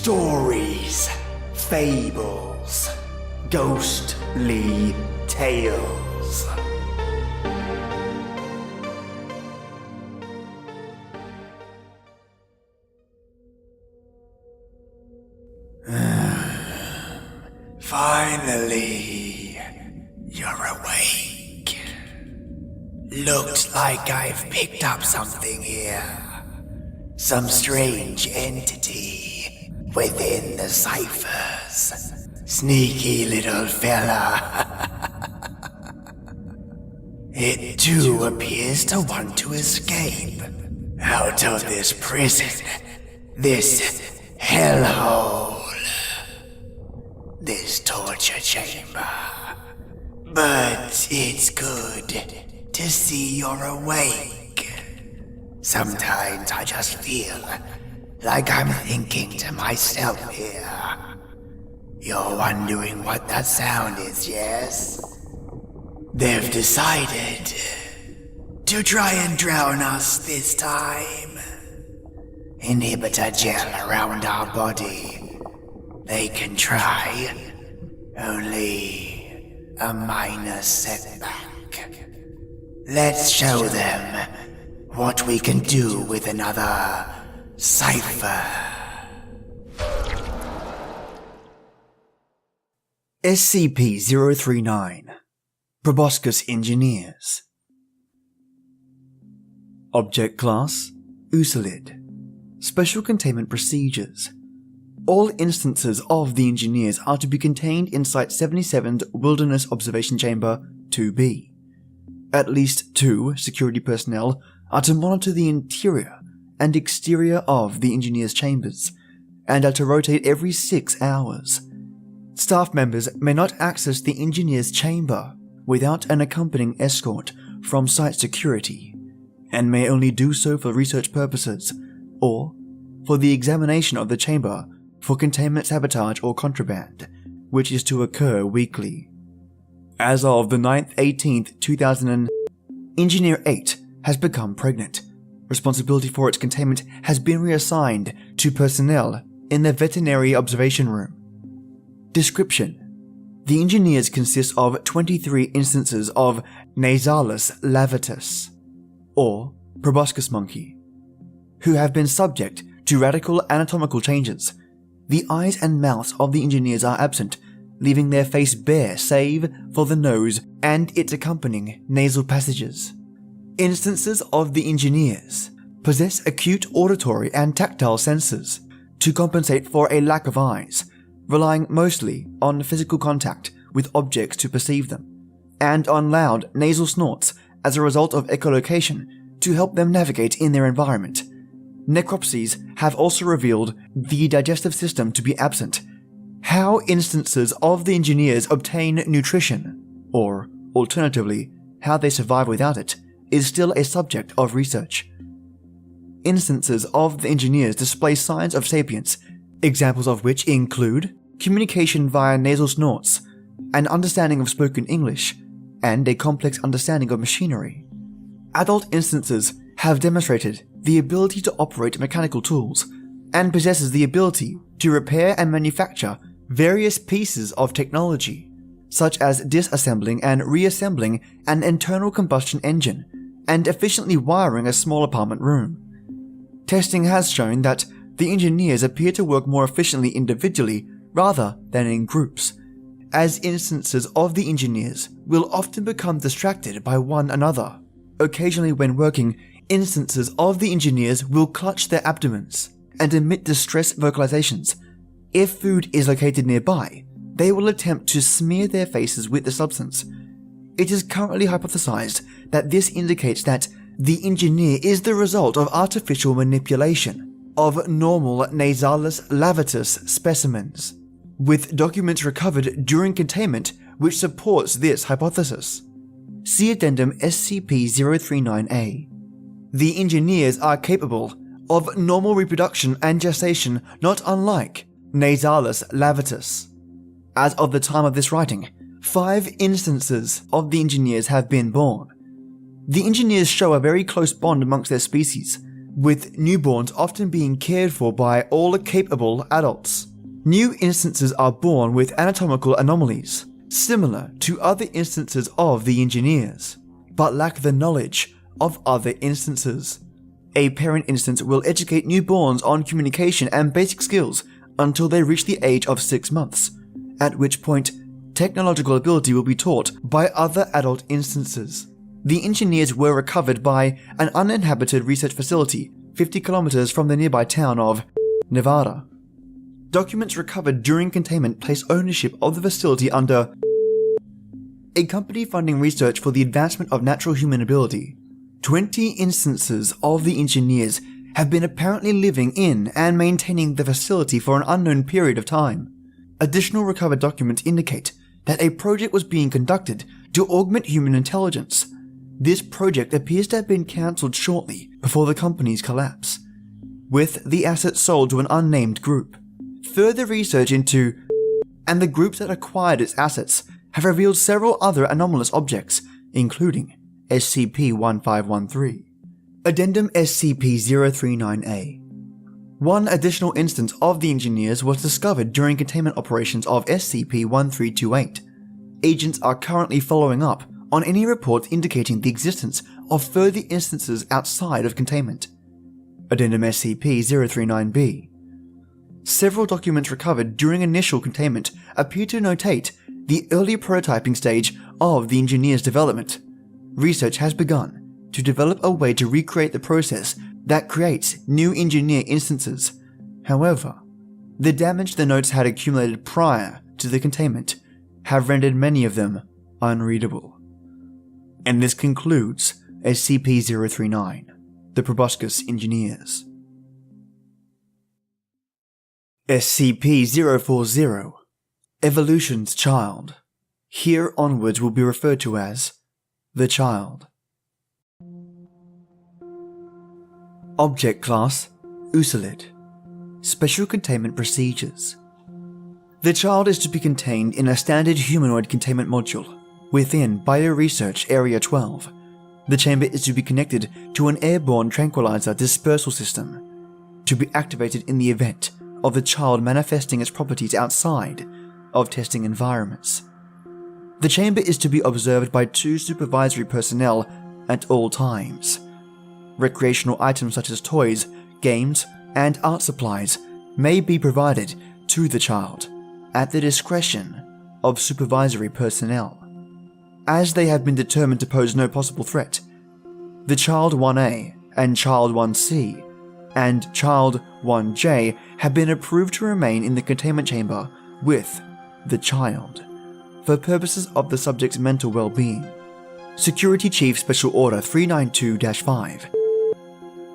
Stories, Fables, Ghostly Tales. Finally, you're awake. Looks like I've picked up something here. Some strange entity within the ciphers. Sneaky little fella. It too appears to want to escape out of this prison, this hellhole, this torture chamber. But it's good to see you're awake. Sometimes I just feel like I'm thinking to myself here. You're wondering what that sound is, yes? They've decided to try and drown us this time. Inhibitor gel around our body. They can try, only a minor setback. Let's show them what we can do with another cipher. SCP-039 Proboscis Engineers. Object Class Usolid. Special Containment Procedures. All instances of the Engineers are to be contained in Site-77's Wilderness Observation Chamber 2B. At least 2 security personnel are to monitor the interior and exterior of the Engineers' chambers, and are to rotate every 6 hours. Staff members may not access the Engineers' chamber without an accompanying escort from site security, and may only do so for research purposes, or for the examination of the chamber for containment sabotage or contraband, which is to occur weekly. As of the 9th 18th 2000, Engineer 8 has become pregnant. Responsibility for its containment has been reassigned to personnel in the veterinary observation room. Description: the Engineers consist of 23 instances of Nasalis lavatus, or proboscis monkey, who have been subject to radical anatomical changes. The eyes and mouths of the Engineers are absent, leaving their face bare save for the nose and its accompanying nasal passages. Instances of the Engineers possess acute auditory and tactile senses to compensate for a lack of eyes, relying mostly on physical contact with objects to perceive them, and on loud nasal snorts as a result of echolocation to help them navigate in their environment. Necropsies have also revealed the digestive system to be absent. How instances of the Engineers obtain nutrition, or alternatively, how they survive without it, is still a subject of research. Instances of the Engineers display signs of sapience, examples of which include communication via nasal snorts, an understanding of spoken English, and a complex understanding of machinery. Adult instances have demonstrated the ability to operate mechanical tools, and possesses the ability to repair and manufacture various pieces of technology, such as disassembling and reassembling an internal combustion engine, and efficiently wiring a small apartment room. Testing has shown that the Engineers appear to work more efficiently individually rather than in groups, as instances of the Engineers will often become distracted by one another. Occasionally when working, instances of the Engineers will clutch their abdomens and emit distress vocalizations. If food is located nearby, they will attempt to smear their faces with the substance. It is currently hypothesized that this indicates that the Engineer is the result of artificial manipulation of normal Nasalis lavatus specimens, with documents recovered during containment which supports this hypothesis. See Addendum SCP-039-A. The Engineers are capable of normal reproduction and gestation not unlike Nasalis lavatus. As of the time of this writing, 5 instances of the Engineers have been born. The Engineers show a very close bond amongst their species, with newborns often being cared for by all capable adults. New instances are born with anatomical anomalies, similar to other instances of the engineers, but lack the knowledge of other instances. A parent instance will educate newborns on communication and basic skills until they reach the age of 6 months, at which point technological ability will be taught by other adult instances. The engineers were recovered by an uninhabited research facility 50 kilometers from the nearby town of Nevada. Documents recovered during containment place ownership of the facility under a company funding research for the advancement of natural human ability. 20 instances of the engineers have been apparently living in and maintaining the facility for an unknown period of time. Additional recovered documents indicate that a project was being conducted to augment human intelligence. This project appears to have been cancelled shortly before the company's collapse, with the assets sold to an unnamed group. Further research into and the groups that acquired its assets have revealed several other anomalous objects, including SCP-1513, Addendum SCP-039 One additional instance of the engineers was discovered during containment operations of SCP-1328. Agents are currently following up on any reports indicating the existence of further instances outside of containment. Addendum SCP-039-B Several documents recovered during initial containment appear to notate the early prototyping stage of the engineer's development. Research has begun to develop a way to recreate the process that creates new engineer instances. However, the damage the notes had accumulated prior to the containment have rendered many of them unreadable. And this concludes SCP-039, the Proboscis Engineers. SCP-040, Evolution's Child. Here onwards will be referred to as the Child. Object Class Usilid. Special Containment Procedures. The Child is to be contained in a standard humanoid containment module within Bioresearch Area 12. The chamber is to be connected to an airborne tranquilizer dispersal system to be activated in the event of the Child manifesting its properties outside of testing environments. The chamber is to be observed by 2 supervisory personnel at all times. Recreational items such as toys, games, and art supplies may be provided to the Child at the discretion of supervisory personnel. As they have been determined to pose no possible threat, the Child 1A and Child 1C and Child 1J have been approved to remain in the containment chamber with the Child for purposes of the subject's mental well-being. Security Chief Special Order 392-5.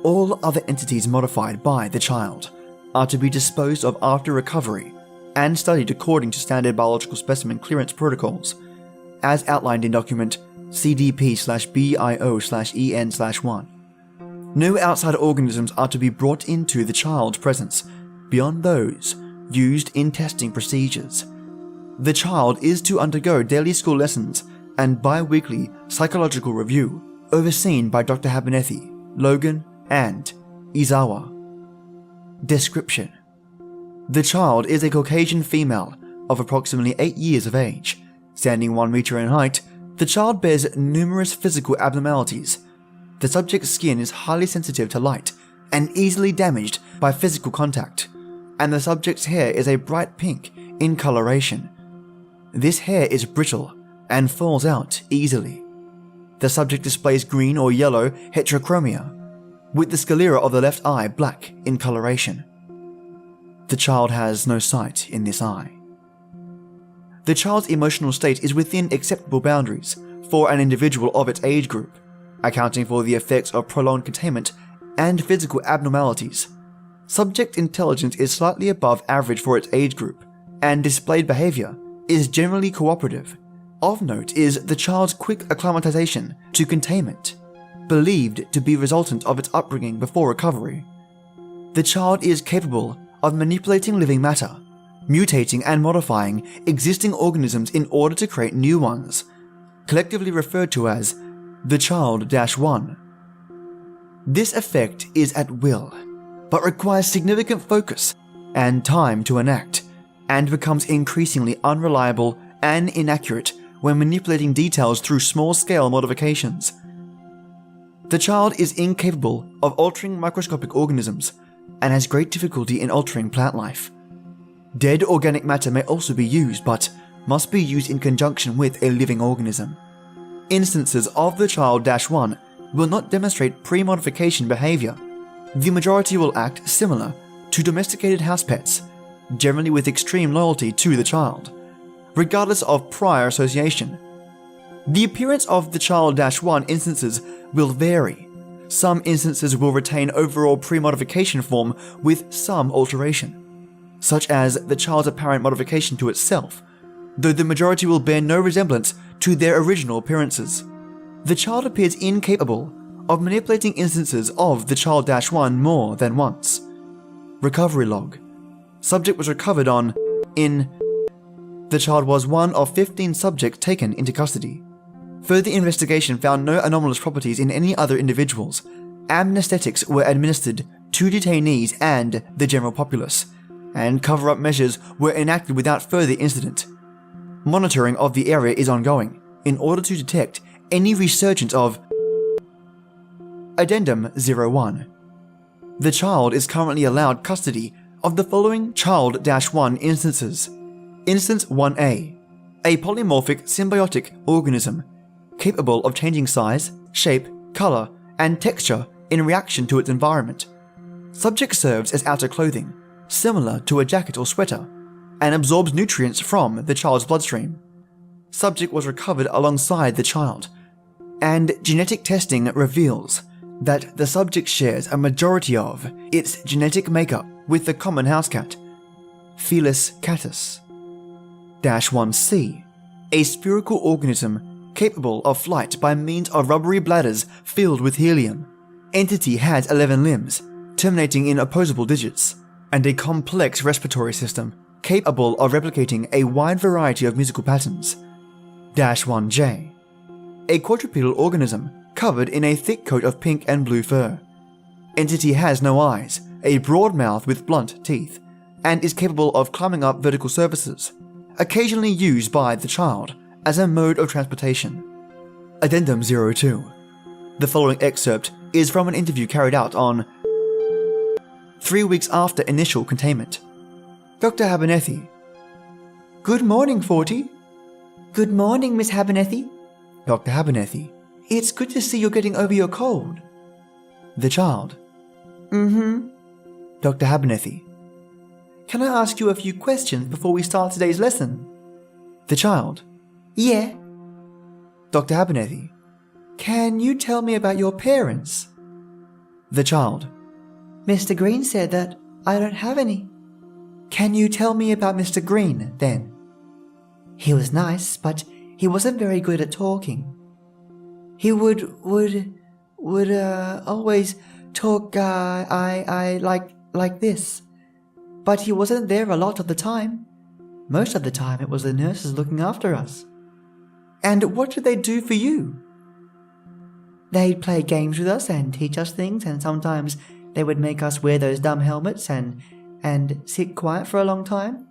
All other entities modified by the Child are to be disposed of after recovery and studied according to standard biological specimen clearance protocols, as outlined in document CDP/BIO/EN/1. No outside organisms are to be brought into the Child's presence beyond those used in testing procedures. The Child is to undergo daily school lessons and bi-weekly psychological review overseen by Dr. Abernethy, Logan, and Izawa. Description: The Child is a Caucasian female of approximately 8 years of age. Standing 1 meter in height, the Child bears numerous physical abnormalities. The subject's skin is highly sensitive to light and easily damaged by physical contact, and the subject's hair is a bright pink in coloration. This hair is brittle and falls out easily. The subject displays green or yellow heterochromia, with the sclera of the left eye black in coloration. The Child has no sight in this eye. The Child's emotional state is within acceptable boundaries for an individual of its age group, accounting for the effects of prolonged containment and physical abnormalities. Subject intelligence is slightly above average for its age group, and displayed behavior is generally cooperative. Of note is the Child's quick acclimatization to containment, believed to be resultant of its upbringing before recovery. The Child is capable of manipulating living matter, mutating and modifying existing organisms in order to create new ones, collectively referred to as the Child-1. This effect is at will, but requires significant focus and time to enact, and becomes increasingly unreliable and inaccurate when manipulating details through small-scale modifications. The child is incapable of altering microscopic organisms and has great difficulty in altering plant life. Dead organic matter may also be used, but must be used in conjunction with a living organism. Instances of the Child-1 will not demonstrate pre-modification behavior. The majority will act similar to domesticated house pets, generally with extreme loyalty to the child, regardless of prior association. The appearance of the Child-1 instances will vary. Some instances will retain overall pre-modification form with some alteration, such as the child's apparent modification to itself, though the majority will bear no resemblance to their original appearances. The child appears incapable of manipulating instances of the Child-1 more than once. Recovery log. Subject was recovered on in. The child was one of 15 subjects taken into custody. Further investigation found no anomalous properties in any other individuals. Anesthetics were administered to detainees and the general populace, and cover-up measures were enacted without further incident. Monitoring of the area is ongoing in order to detect any resurgence of Addendum 01. The child is currently allowed custody of the following Child-1 instances. Instance 1A, a polymorphic symbiotic organism capable of changing size, shape, color, and texture in reaction to its environment. Subject serves as outer clothing, similar to a jacket or sweater, and absorbs nutrients from the child's bloodstream. Subject was recovered alongside the child, and genetic testing reveals that the subject shares a majority of its genetic makeup with the common house cat, Felis catus. -1C, a spherical organism capable of flight by means of rubbery bladders filled with helium. Entity has 11 limbs, terminating in opposable digits, and a complex respiratory system capable of replicating a wide variety of musical patterns. -1J, a quadrupedal organism covered in a thick coat of pink and blue fur. Entity has no eyes, a broad mouth with blunt teeth, and is capable of climbing up vertical surfaces, occasionally used by the child as a mode of transportation. Addendum 02. The following excerpt is from an interview carried out on 3 weeks after initial containment. Dr. Abernethy. Good morning, 40. Good morning, Miss Abernethy. Dr. Abernethy. It's good to see you're getting over your cold. The child. Dr. Abernethy. Can I ask you a few questions before we start today's lesson? The child. Yeah. Dr. Abernethy. Can you tell me about your parents? The child. Mr. Green said that I don't have any. Can you tell me about Mr. Green, then? He was nice, but he wasn't very good at talking. He would always talk, like this. But he wasn't there a lot of the time. Most of the time it was the nurses looking after us. And what did they do for you? They'd play games with us and teach us things, and sometimes they would make us wear those dumb helmets and sit quiet for a long time.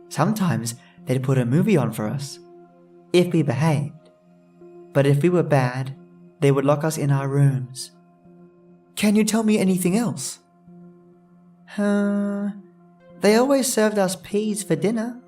Sometimes they'd put a movie on for us, if we behaved. But if we were bad, they would lock us in our rooms. Can you tell me anything else? They always served us peas for dinner,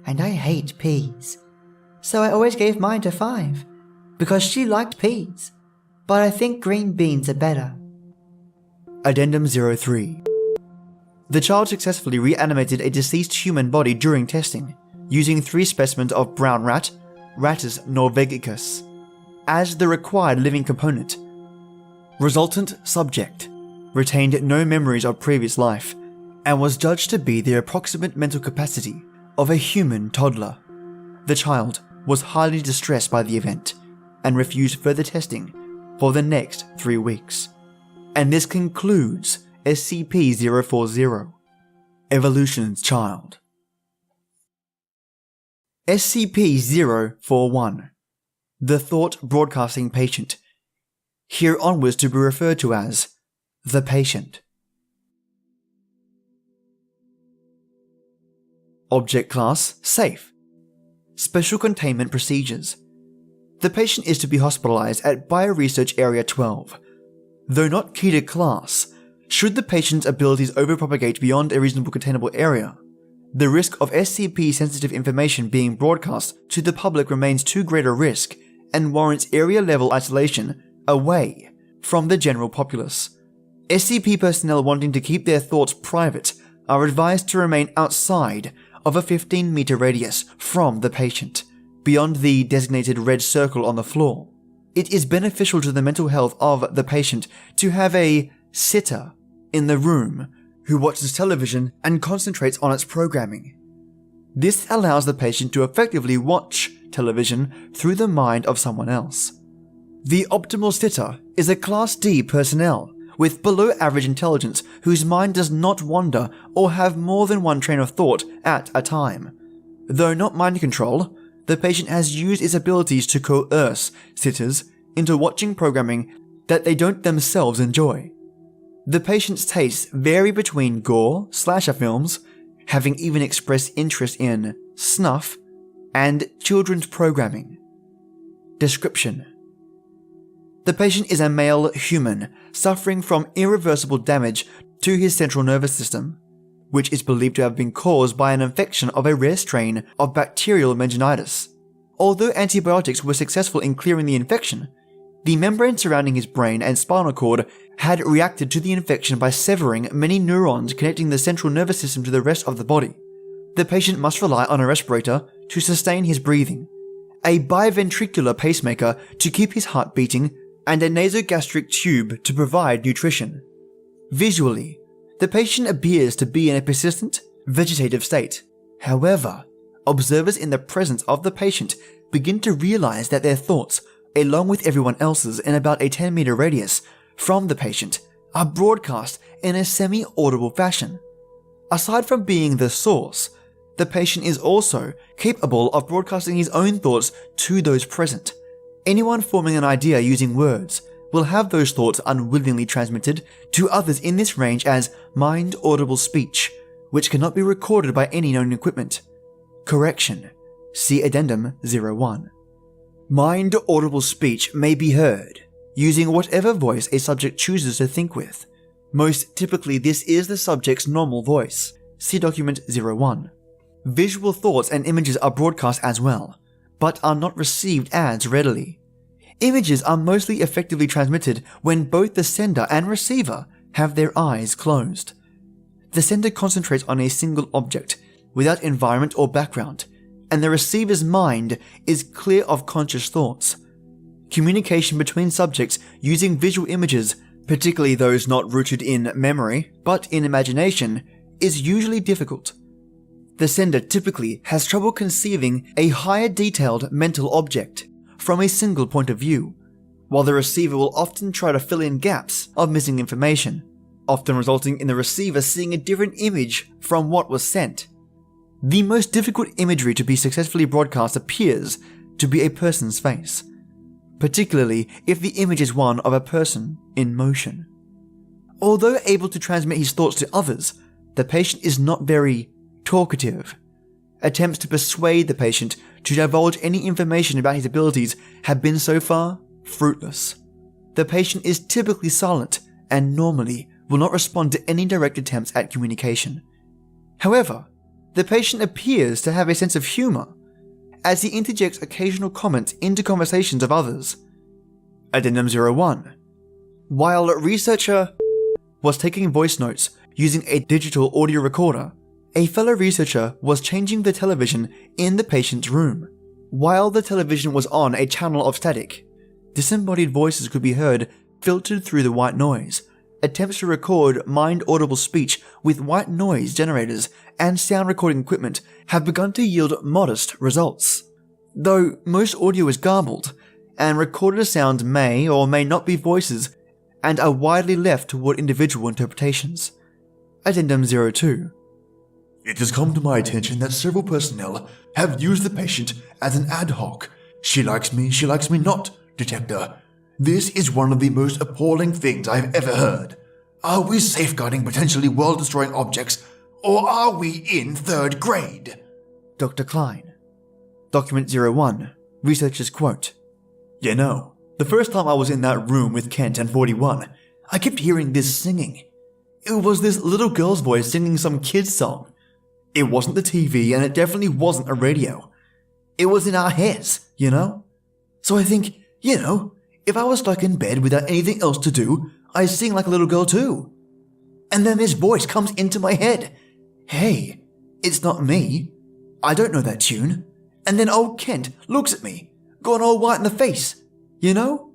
and I hate peas. So I always gave mine to 5, because she liked peas, but I think green beans are better. Addendum 03. The child successfully reanimated a deceased human body during testing, using 3 specimens of brown rat, Rattus norvegicus, as the required living component. Resultant subject retained no memories of previous life, and was judged to be the approximate mental capacity of a human toddler. The child was highly distressed by the event, and refused further testing for the next 3 weeks. And this concludes SCP-040, Evolution's Child. SCP-041, the Thought Broadcasting Patient, here onwards to be referred to as The patient. Object Class Safe. Special Containment Procedures. The patient is to be hospitalized at Bioresearch Area 12. Though not key to class, should the patient's abilities overpropagate beyond a reasonable containable area, the risk of SCP-sensitive information being broadcast to the public remains too great a risk and warrants area-level isolation away from the general populace. SCP personnel wanting to keep their thoughts private are advised to remain outside of a 15-meter radius from the patient, beyond the designated red circle on the floor. It is beneficial to the mental health of the patient to have a sitter in the room who watches television and concentrates on its programming. This allows the patient to effectively watch television through the mind of someone else. The optimal sitter is a Class D personnel with below average intelligence whose mind does not wander or have more than one train of thought at a time. Though not mind control, the patient has used its abilities to coerce sitters into watching programming that they don't themselves enjoy. The patient's tastes vary between gore, slasher films, having even expressed interest in snuff, and children's programming. Description: the patient is a male human suffering from irreversible damage to his central nervous system, which is believed to have been caused by an infection of a rare strain of bacterial meningitis. Although antibiotics were successful in clearing the infection, the membrane surrounding his brain and spinal cord had reacted to the infection by severing many neurons connecting the central nervous system to the rest of the body. The patient must rely on a respirator to sustain his breathing, a biventricular pacemaker to keep his heart beating, and a nasogastric tube to provide nutrition. Visually, the patient appears to be in a persistent, vegetative state. However, observers in the presence of the patient begin to realize that their thoughts, along with everyone else's in about a 10-meter radius from the patient, are broadcast in a semi-audible fashion. Aside from being the source, the patient is also capable of broadcasting his own thoughts to those present. Anyone forming an idea using words will have those thoughts unwillingly transmitted to others in this range as mind-audible speech, which cannot be recorded by any known equipment. Correction. See Addendum 01. Mind-audible speech may be heard using whatever voice a subject chooses to think with. Most typically, this is the subject's normal voice. See Document 01. Visual thoughts and images are broadcast as well, but are not received as readily. Images are mostly effectively transmitted when both the sender and receiver have their eyes closed. The sender concentrates on a single object without environment or background, and the receiver's mind is clear of conscious thoughts. Communication between subjects using visual images, particularly those not rooted in memory but in imagination, is usually difficult. The sender typically has trouble conceiving a higher detailed mental object from a single point of view, while the receiver will often try to fill in gaps of missing information, often resulting in the receiver seeing a different image from what was sent. The most difficult imagery to be successfully broadcast appears to be a person's face, particularly if the image is one of a person in motion. Although able to transmit his thoughts to others, the patient is not very talkative. Attempts to persuade the patient to divulge any information about his abilities have been so far fruitless. The patient is typically silent and normally will not respond to any direct attempts at communication. However, the patient appears to have a sense of humor as he interjects occasional comments into conversations of others. Addendum 01. While researcher was taking voice notes using a digital audio recorder, a fellow researcher was changing the television in the patient's room. While the television was on a channel of static, disembodied voices could be heard filtered through the white noise. Attempts to record mind-audible speech with white noise generators and sound recording equipment have begun to yield modest results. Though most audio is garbled, and recorded sounds may or may not be voices and are widely left toward individual interpretations. Addendum 02. It has come to my attention that several personnel have used the patient as an ad hoc she likes me not detector. This is one of the most appalling things I have ever heard. Are we safeguarding potentially world-destroying objects, or are we in 3rd grade? Dr. Klein. Document 01. Researcher's quote. You know, the first time I was in that room with Kent and 41, I kept hearing this singing. It was this little girl's voice singing some kid's song. It wasn't the TV, and it definitely wasn't a radio. It was in our heads, you know? So I think, you know, if I was stuck in bed without anything else to do, I sing like a little girl too. And then this voice comes into my head. Hey, it's not me. I don't know that tune. And then old Kent looks at me, gone all white in the face. You know?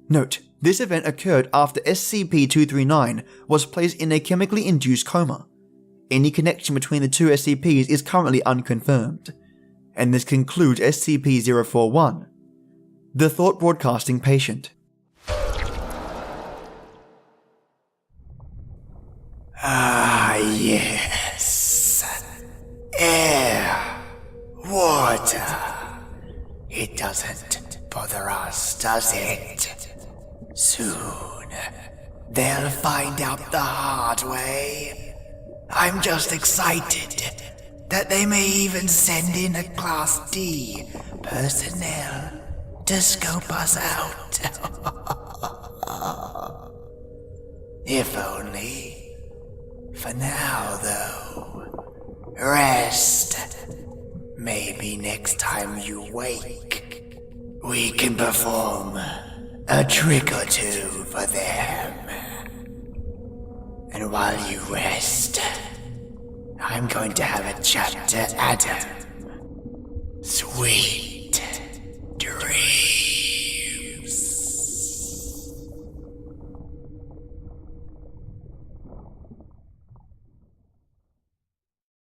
Note, this event occurred after SCP-039 was placed in a chemically induced coma. Any connection between the two SCPs is currently unconfirmed. And this concludes SCP-041. The Thought Broadcasting Patient. Ah, yes. Air. Water. It doesn't bother us, does it? Soon, they'll find out the hard way. I'm just excited that they may even send in a Class D personnel to scope us out. If only. For now, though, rest. Maybe next time you wake, we can perform a trick or two for them. And while you rest, I'm going to have a chat to Addendum. Sweet dreams.